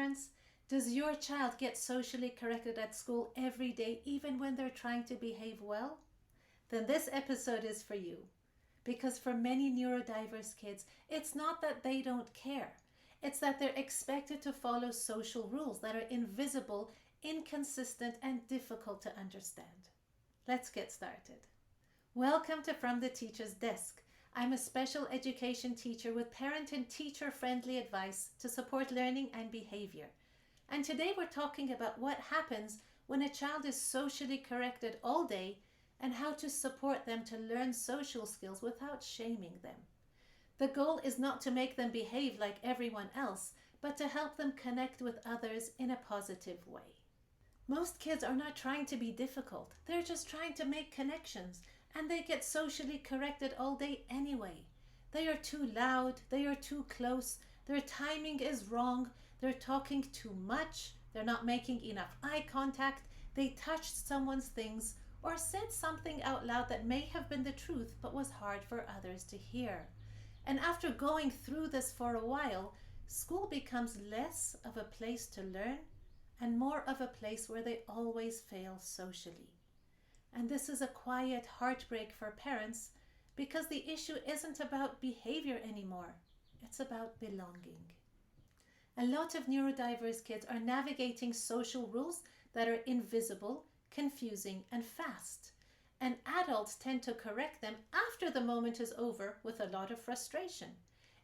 parents, does your child get socially corrected at school every day, even when they're trying to behave well? Then this episode is for you. Because for many neurodiverse kids, it's not that they don't care. It's that they're expected to follow social rules that are invisible, inconsistent, and difficult to understand. Let's get started. Welcome to From the Teacher's Desk. I'm a special education teacher with parent and teacher-friendly advice to support learning and behavior. And today we're talking about what happens when a child is socially corrected all day and how to support them to learn social skills without shaming them. The goal is not to make them behave like everyone else, but to help them connect with others in a positive way. Most kids are not trying to be difficult. They're just trying to make connections, and they get socially corrected all day anyway. They are too loud, they are too close, their timing is wrong, they're talking too much, they're not making enough eye contact, they touched someone's things, or said something out loud that may have been the truth but was hard for others to hear. And after going through this for a while, school becomes less of a place to learn and more of a place where they always fail socially. And this is a quiet heartbreak for parents because the issue isn't about behavior anymore. It's about belonging. A lot of neurodiverse kids are navigating social rules that are invisible, confusing, and fast. And adults tend to correct them after the moment is over with a lot of frustration,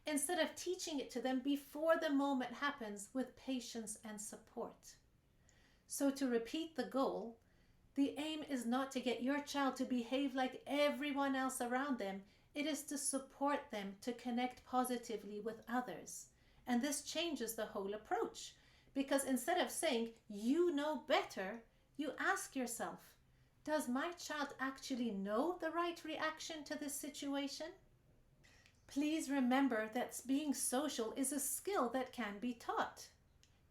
instead of teaching it to them before the moment happens with patience and support. So to repeat the goal, the aim is not to get your child to behave like everyone else around them. It is to support them to connect positively with others. And this changes the whole approach, because instead of saying, you know better, you ask yourself, does my child actually know the right reaction to this situation? Please remember that being social is a skill that can be taught.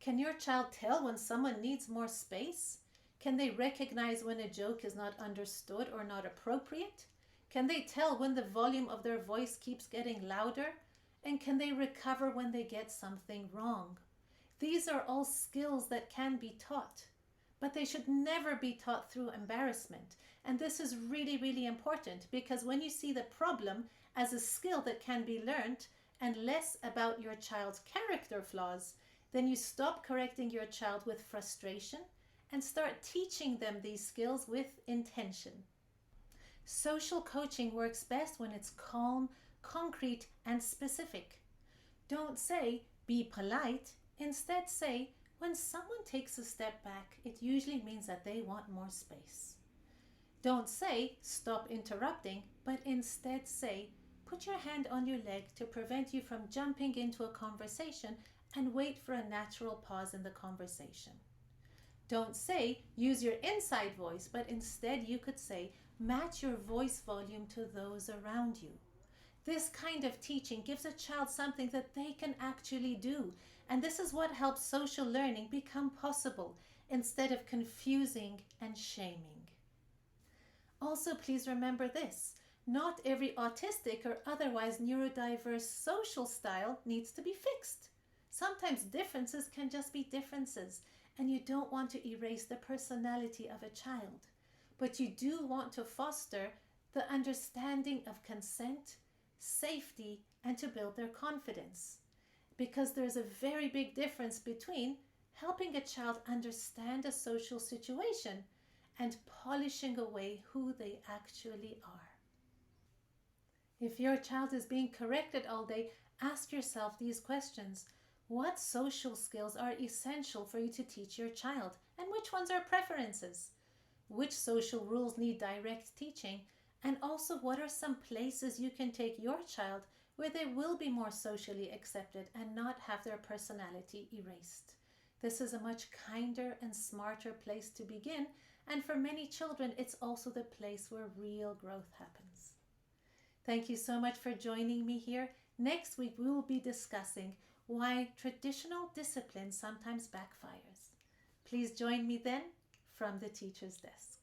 Can your child tell when someone needs more space? Can they recognize when a joke is not understood or not appropriate? Can they tell when the volume of their voice keeps getting louder? And can they recover when they get something wrong? These are all skills that can be taught, but they should never be taught through embarrassment. And this is really, really important, because when you see the problem as a skill that can be learned and less about your child's character flaws, then you stop correcting your child with frustration and start teaching them these skills with intention. Social coaching works best when it's calm, concrete, and specific. Don't say, be polite. Instead say, when someone takes a step back, it usually means that they want more space. Don't say, stop interrupting, but instead say, put your hand on your leg to prevent you from jumping into a conversation and wait for a natural pause in the conversation. Don't say, use your inside voice, but instead you could say, match your voice volume to those around you. This kind of teaching gives a child something that they can actually do. And this is what helps social learning become possible instead of confusing and shaming. Also, please remember this. Not every autistic or otherwise neurodiverse social style needs to be fixed. Sometimes differences can just be differences, and you don't want to erase the personality of a child. But you do want to foster the understanding of consent, safety, and to build their confidence. Because there's a very big difference between helping a child understand a social situation and polishing away who they actually are. If your child is being corrected all day, ask yourself these questions. What social skills are essential for you to teach your child, and which ones are preferences? Which social rules need direct teaching? And also, what are some places you can take your child where they will be more socially accepted and not have their personality erased? This is a much kinder and smarter place to begin, and for many children, it's also the place where real growth happens. Thank you so much for joining me here. Next week, we will be discussing why traditional discipline sometimes backfires. Please join me then from the Teacher's Desk.